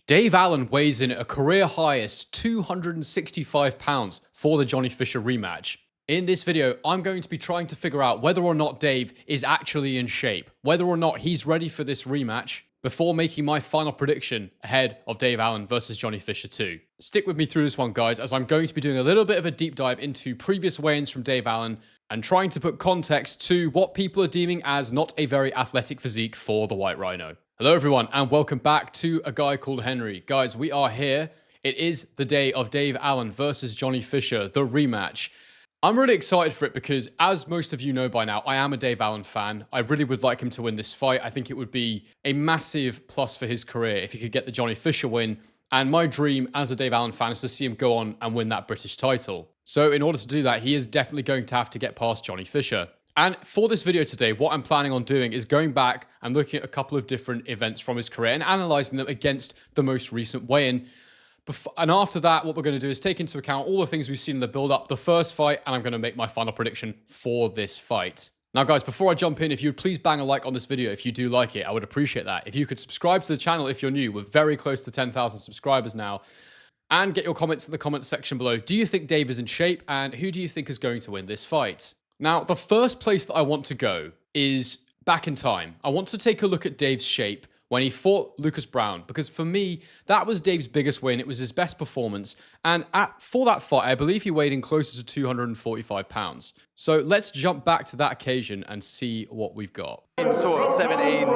Dave Allen weighs in at a career highest 265 pounds for the Jonny Fisher rematch. In this video, I'm going to be trying to figure out whether or not Dave is actually in shape, whether or not he's ready for this rematch, before making my final prediction ahead of Dave Allen versus Jonny Fisher 2. Stick with me through this one, guys, as I'm going to be doing a little bit of a deep dive into previous weigh-ins from Dave Allen and trying to put context to what people are deeming as not a very athletic physique for the White Rhino. Hello, everyone, and welcome back to A Guy Called Henry. Guys, we are here. It is the day of Dave Allen versus Jonny Fisher, the rematch. I'm really excited for it because, as most of you know by now, I am a Dave Allen fan. I really would like him to win this fight. I think it would be a massive plus for his career if he could get the Jonny Fisher win. And my dream as a Dave Allen fan is to see him go on and win that British title. So in order to do that, he is definitely going to have to get past Jonny Fisher. And for this video today, what I'm planning on doing is going back and looking at a couple of different events from his career and analysing them against the most recent weigh-in. And after that, what we're going to do is take into account all the things we've seen in the build-up, the first fight, and I'm going to make my final prediction for this fight. Now, guys, before I jump in, if you would please bang a like on this video if you do like it, I would appreciate that. If you could subscribe to the channel if you're new, we're very close to 10,000 subscribers now. And get your comments in the comments section below. Do you think Dave is in shape, and who do you think is going to win this fight? Now, the first place that I want to go is back in time. I want to take a look at Dave's shape when he fought Lucas Browne, because for me, that was Dave's biggest win. It was his best performance. And for that fight, I believe he weighed in closer to 245 pounds. So let's jump back to that occasion and see what we've got. In sort of 17, 7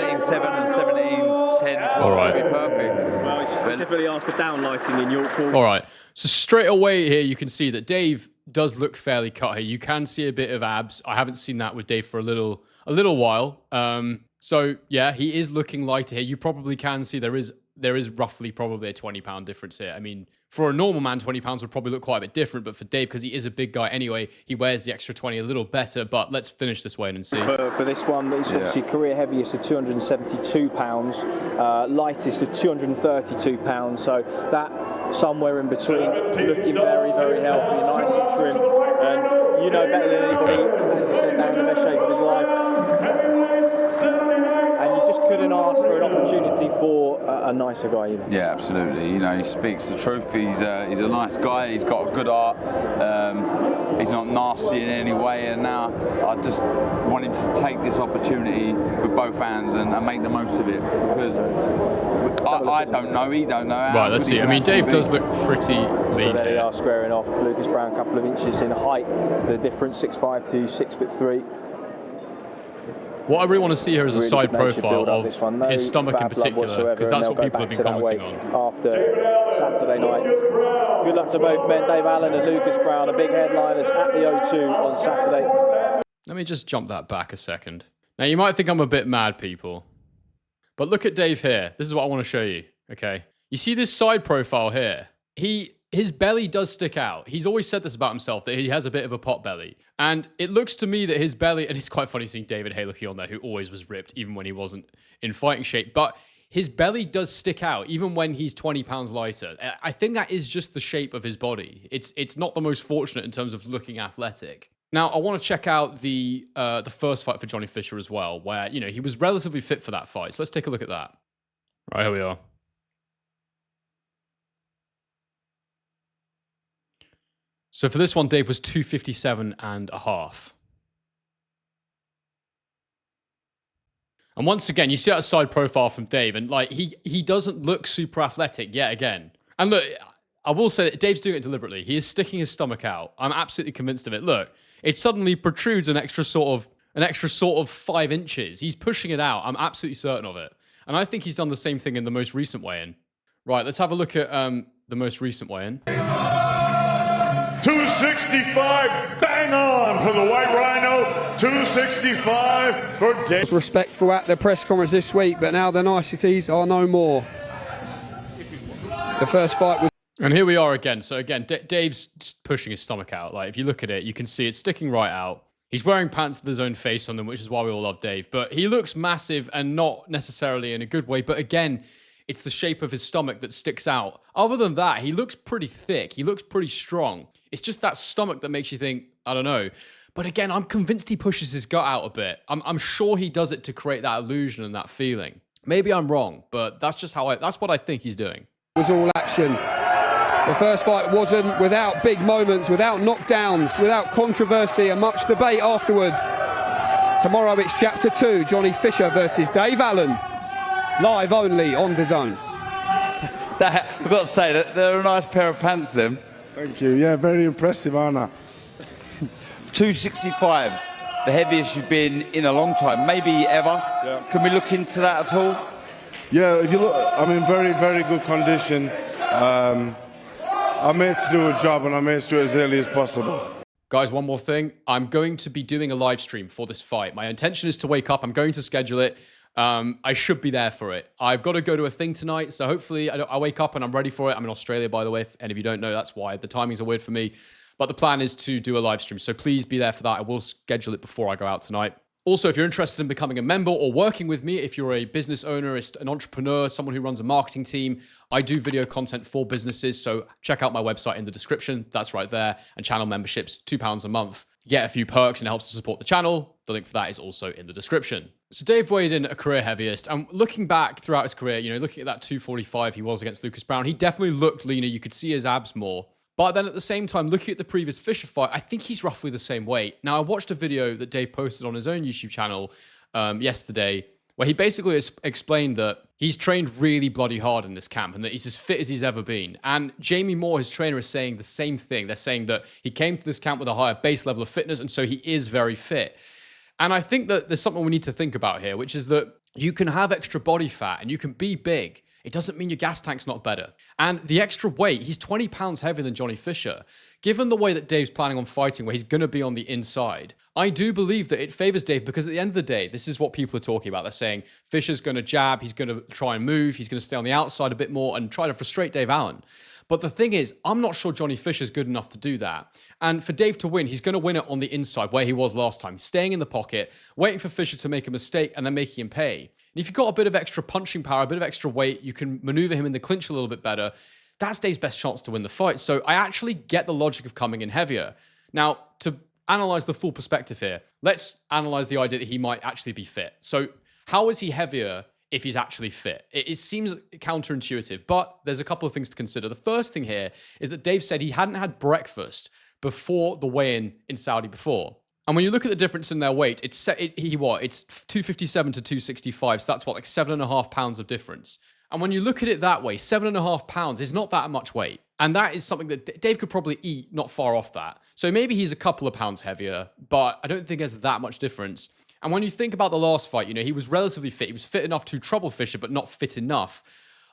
and 17, 10, 12 All right. would be perfect. Well, he specifically asked for downlighting in York. All right. So straight away here, you can see that Dave does look fairly cut here. You can see a bit of abs. I haven't seen that with Dave for a little while. So yeah, he is looking lighter here. You probably can see there is roughly probably a 20-pound difference here. I mean, for a normal man, 20 pounds would probably look quite a bit different, but for Dave, because he is a big guy anyway, he wears the extra 20 a little better. But let's finish this weigh-in and see. For this one, it's obviously career heaviest of 272 pounds, lightest of 232 pounds. So that somewhere in between, looking very, very healthy, nice and trim. And you know better than anybody, as you said, down in the best shape of his life. And you just couldn't ask for an opportunity for a nicer guy either. Yeah, absolutely. You know, he speaks the truth. He's a nice guy. He's got a good heart. He's not nasty in any way. And now I just want him to take this opportunity with both hands and make the most of it. Because I don't know, he don't know. Right, let's see. I mean, Dave does look pretty lean. So there they are squaring off. Lucas Browne, a couple of inches in height. The difference, 6'5" to 6'3". What I really want to see here is a Really side good natured profile build-up, of this one. No his stomach in bad blood particular, whatsoever, because that's and what they'll people go have been back to that commenting weight on. After Saturday night. Good luck to both men, Dave Allen and Lucas Browne, a big headliners at the O2 on Saturday. Let me just jump that back a second. Now, you might think I'm a bit mad, people, but look at Dave here. This is what I want to show you, okay? You see this side profile here? His belly does stick out. He's always said this about himself, that he has a bit of a pot belly. And it looks to me that his belly, and it's quite funny seeing David Halucky on there, who always was ripped, even when he wasn't in fighting shape. But his belly does stick out, even when he's 20 pounds lighter. I think that is just the shape of his body. It's not the most fortunate in terms of looking athletic. Now, I want to check out the first fight for Jonny Fisher as well, where, you know, he was relatively fit for that fight. So let's take a look at that. Right, here we are. So for this one, Dave was 257.5. And once again, you see that side profile from Dave, and like he doesn't look super athletic yet again. And look, I will say that Dave's doing it deliberately. He is sticking his stomach out. I'm absolutely convinced of it. Look, it suddenly protrudes an extra sort of 5 inches. He's pushing it out. I'm absolutely certain of it. And I think he's done the same thing in the most recent weigh-in. Right, let's have a look at the most recent weigh-in. 265, bang on for the White Rhino. 265 for Dave. Respectful at the press conference this week, but now the niceties are no more. The first fight was... And here we are again. So again, Dave's pushing his stomach out. Like, if you look at it, you can see it's sticking right out. He's wearing pants with his own face on them, which is why we all love Dave. But he looks massive and not necessarily in a good way. But again, it's the shape of his stomach that sticks out. Other than that, he looks pretty thick. He looks pretty strong. It's just that stomach that makes you think, I don't know. But again, I'm convinced he pushes his gut out a bit. I'm sure he does it to create that illusion and that feeling. Maybe I'm wrong, but that's just that's what I think he's doing. It was all action. The first fight wasn't without big moments, without knockdowns, without controversy and much debate afterward. Tomorrow it's Chapter 2, Jonny Fisher versus Dave Allen. Live only on DAZN. I've got to say that they're a nice pair of pants, them. Thank you. Yeah, very impressive, aren't I? 265, the heaviest you've been in a long time, maybe ever. Yeah. Can we look into that at all? Yeah, if you look, I'm in very, very good condition. I'm here to do a job, and I'm here to do it as early as possible. Guys, one more thing. I'm going to be doing a live stream for this fight. My intention is to wake up. I'm going to schedule it. I should be there for it. I've got to go to a thing tonight, so hopefully I wake up and I'm ready for it. I'm in Australia, by the way. If any of you don't know, that's why. The timings are weird for me. But the plan is to do a live stream, so please be there for that. I will schedule it before I go out tonight. Also, if you're interested in becoming a member or working with me, if you're a business owner, an entrepreneur, someone who runs a marketing team, I do video content for businesses. So check out my website in the description. That's right there. And channel memberships, £2 a month. You get a few perks and it helps to support the channel. The link for that is also in the description. So Dave weighed in a career heaviest. And looking back throughout his career, looking at that 245 he was against Lucas Brown, he definitely looked leaner. You could see his abs more. But then at the same time, looking at the previous Fisher fight, I think he's roughly the same weight. Now, I watched a video that Dave posted on his own YouTube channel yesterday, where he basically explained that he's trained really bloody hard in this camp and that he's as fit as he's ever been. And Jamie Moore, his trainer, is saying the same thing. They're saying that he came to this camp with a higher base level of fitness, and so he is very fit. And I think that there's something we need to think about here, which is that you can have extra body fat and you can be big. It doesn't mean your gas tank's not better. And the extra weight, he's 20 pounds heavier than Jonny Fisher. Given the way that Dave's planning on fighting, where he's going to be on the inside, I do believe that it favors Dave, because at the end of the day, this is what people are talking about. They're saying Fisher's going to jab, he's going to try and move, he's going to stay on the outside a bit more and try to frustrate Dave Allen. But the thing is, I'm not sure Jonny Fisher's good enough to do that. And for Dave to win, he's going to win it on the inside, where he was last time, staying in the pocket, waiting for Fisher to make a mistake and then making him pay. And if you've got a bit of extra punching power, a bit of extra weight, you can maneuver him in the clinch a little bit better. That's Dave's best chance to win the fight. So I actually get the logic of coming in heavier. Now, to analyze the full perspective here, let's analyze the idea that he might actually be fit. So how is he heavier if he's actually fit? It seems counterintuitive, but there's a couple of things to consider. The first thing here is that Dave said he hadn't had breakfast before the weigh-in in Saudi before. And when you look at the difference in their weight, it's 257 to 265. So that's like 7.5 pounds of difference. And when you look at it that way, 7.5 pounds is not that much weight. And that is something that Dave could probably eat not far off that. So maybe he's a couple of pounds heavier, but I don't think there's that much difference. And when you think about the last fight, he was relatively fit. He was fit enough to trouble Fisher, but not fit enough.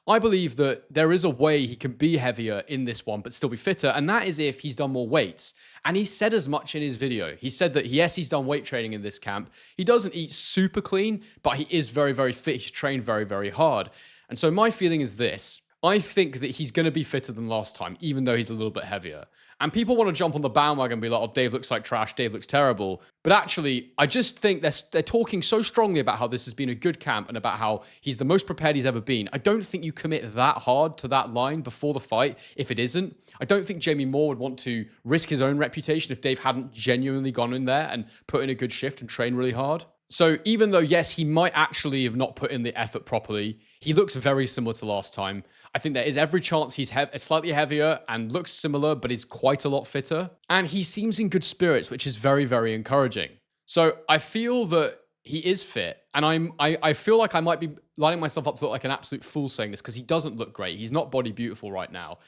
I believe that there is a way he can be heavier in this one, but still be fitter. And that is if he's done more weights. And he said as much in his video. He said that, yes, he's done weight training in this camp. He doesn't eat super clean, but he is very, very fit. He's trained very, very hard. And so my feeling is this. I think that he's going to be fitter than last time, even though he's a little bit heavier. And people want to jump on the bandwagon and be like, oh, Dave looks like trash, Dave looks terrible. But actually, I just think they're talking so strongly about how this has been a good camp and about how he's the most prepared he's ever been. I don't think you commit that hard to that line before the fight if it isn't. I don't think Jamie Moore would want to risk his own reputation if Dave hadn't genuinely gone in there and put in a good shift and trained really hard. So even though, yes, he might actually have not put in the effort properly, he looks very similar to last time. I think there is every chance he's slightly heavier and looks similar, but is quite a lot fitter. And he seems in good spirits, which is very, very encouraging. So I feel that he is fit. And I feel like I might be lining myself up to look like an absolute fool saying this, because he doesn't look great. He's not body beautiful right now.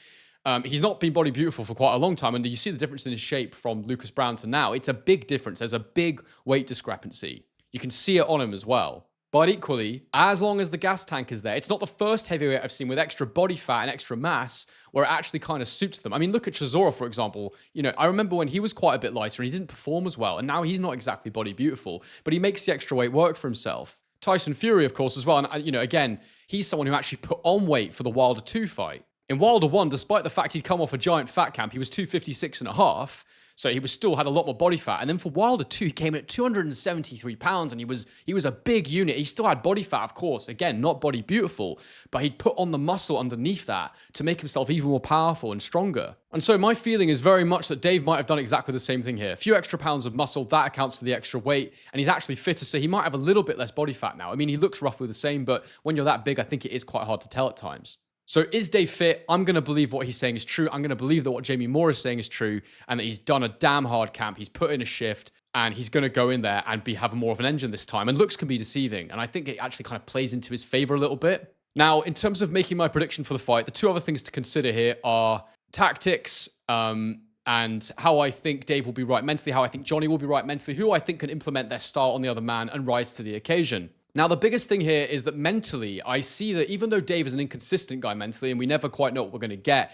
He's not been body beautiful for quite a long time. And you see the difference in his shape from Lucas Brown to now. It's a big difference. There's a big weight discrepancy. You can see it on him as well. But equally, as long as the gas tank is there, it's not the first heavyweight I've seen with extra body fat and extra mass where it actually kind of suits them. I mean, look at Chisora, for example. I remember when he was quite a bit lighter and he didn't perform as well. And now he's not exactly body beautiful, but he makes the extra weight work for himself. Tyson Fury, of course, as well. And, again, he's someone who actually put on weight for the Wilder 2 fight. In Wilder 1, despite the fact he'd come off a giant fat camp, he was 256.5. So he still had a lot more body fat. And then for Wilder too, he came in at 273 pounds, and he was a big unit. He still had body fat, of course. Again, not body beautiful, but he'd put on the muscle underneath that to make himself even more powerful and stronger. And so my feeling is very much that Dave might have done exactly the same thing here. A few extra pounds of muscle, that accounts for the extra weight, and he's actually fitter, so he might have a little bit less body fat now. I mean, he looks roughly the same, but when you're that big, I think it is quite hard to tell at times. So is Dave fit? I'm going to believe what he's saying is true. I'm going to believe that what Jamie Moore is saying is true, and that he's done a damn hard camp. He's put in a shift, and he's going to go in there and have more of an engine this time. And looks can be deceiving, and I think it actually kind of plays into his favor a little bit. Now, in terms of making my prediction for the fight, the two other things to consider here are tactics, and how I think Dave will be right mentally, how I think Jonny will be right mentally, who I think can implement their style on the other man and rise to the occasion. Now, the biggest thing here is that mentally, I see that even though Dave is an inconsistent guy mentally, and we never quite know what we're going to get,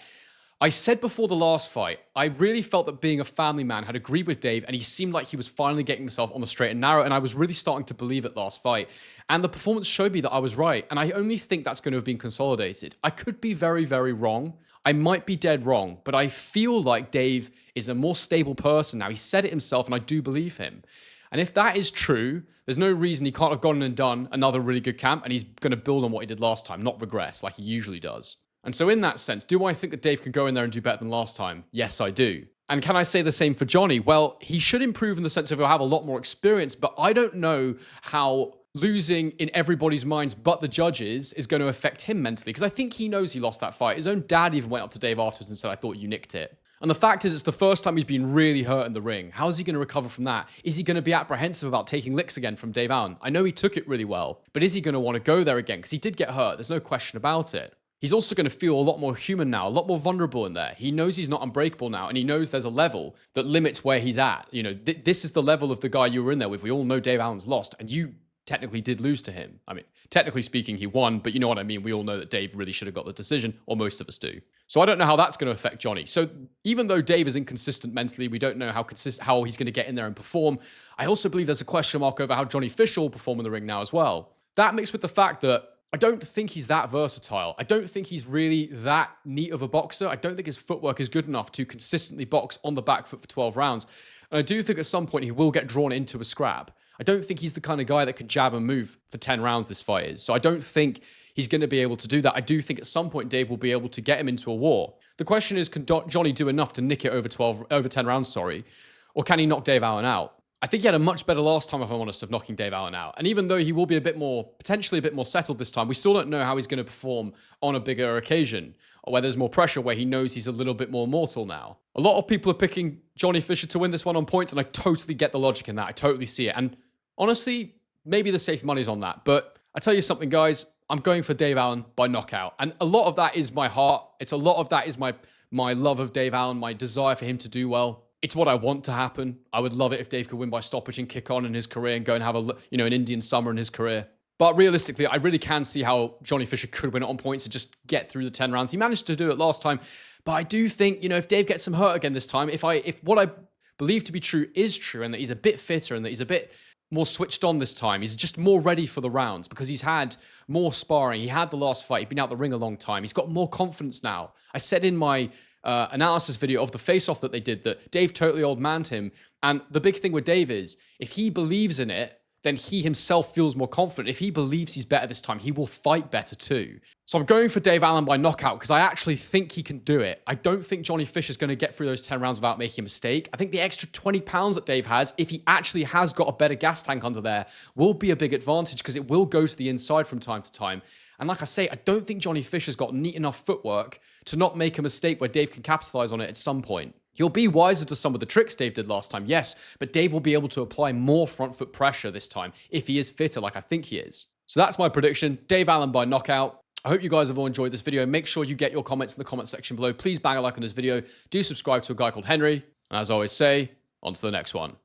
I said before the last fight, I really felt that being a family man had agreed with Dave, and he seemed like he was finally getting himself on the straight and narrow, and I was really starting to believe it last fight. And the performance showed me that I was right, and I only think that's going to have been consolidated. I could be very, very wrong. I might be dead wrong, but I feel like Dave is a more stable person now. He said it himself, and I do believe him. And if that is true, there's no reason he can't have gone and done another really good camp, and he's going to build on what he did last time, not regress like he usually does. And so in that sense, do I think that Dave can go in there and do better than last time? Yes, I do. And can I say the same for Jonny? Well, he should improve in the sense of he'll have a lot more experience, but I don't know how losing in everybody's minds but the judges is going to affect him mentally, because I think he knows he lost that fight. His own dad even went up to Dave afterwards and said, I thought you nicked it. And the fact is, it's the first time he's been really hurt in the ring. How is he going to recover from that? Is he going to be apprehensive about taking licks again from Dave Allen? I know he took it really well, but is he going to want to go there again? Because he did get hurt. There's no question about it. He's also going to feel a lot more human now, a lot more vulnerable in there. He knows he's not unbreakable now, and he knows there's a level that limits where he's at. You know, this is the level of the guy you were in there with. We all know Dave Allen's lost, and you technically did lose to him. I mean, technically speaking, he won, but you know what I mean? We all know that Dave really should have got the decision, or most of us do. So I don't know how that's going to affect Jonny. So even though Dave is inconsistent mentally, we don't know how he's going to get in there and perform. I also believe there's a question mark over how Jonny Fisher will perform in the ring now as well. That mixed with the fact that I don't think he's that versatile. I don't think he's really that neat of a boxer. I don't think his footwork is good enough to consistently box on the back foot for 12 rounds. And I do think at some point he will get drawn into a scrap. I don't think he's the kind of guy that can jab and move for 10 rounds this fight is. So I don't think he's going to be able to do that. I do think at some point Dave will be able to get him into a war. The question is, can Jonny do enough to nick it over 10 rounds, or can he knock Dave Allen out? I think he had a much better last time, if I'm honest, of knocking Dave Allen out. And even though he will be potentially a bit more settled this time, we still don't know how he's going to perform on a bigger occasion, or where there's more pressure, where he knows he's a little bit more mortal now. A lot of people are picking Jonny Fisher to win this one on points, and I totally get the logic in that. I totally see it. And honestly, maybe the safe money's on that. But I tell you something, guys, I'm going for Dave Allen by knockout. And a lot of that is my heart. A lot of that is my love of Dave Allen, my desire for him to do well. It's what I want to happen. I would love it if Dave could win by stoppage and kick on in his career and go and have an Indian summer in his career. But realistically, I really can see how Jonny Fisher could win it on points and just get through the 10 rounds. He managed to do it last time. But I do think, if Dave gets some hurt again this time, if what I believe to be true is true, and that he's a bit fitter and that he's a bit more switched on this time, he's just more ready for the rounds because he's had more sparring. He had the last fight. He's been out the ring a long time. He's got more confidence now. I said in my analysis video of the face-off that they did that Dave totally old-manned him. And the big thing with Dave is, if he believes in it, then he himself feels more confident. If he believes he's better this time, he will fight better too. So I'm going for Dave Allen by knockout because I actually think he can do it. I don't think Jonny Fisher's going to get through those 10 rounds without making a mistake. I think the extra 20 pounds that Dave has, if he actually has got a better gas tank under there, will be a big advantage because it will go to the inside from time to time. And like I say, I don't think Jonny Fisher's got neat enough footwork to not make a mistake where Dave can capitalize on it at some point. He'll be wiser to some of the tricks Dave did last time, yes, but Dave will be able to apply more front foot pressure this time if he is fitter like I think he is. So that's my prediction, Dave Allen by knockout. I hope you guys have all enjoyed this video. Make sure you get your comments in the comment section below. Please bang a like on this video. Do subscribe to a guy called Henry. And as I always say, on to the next one.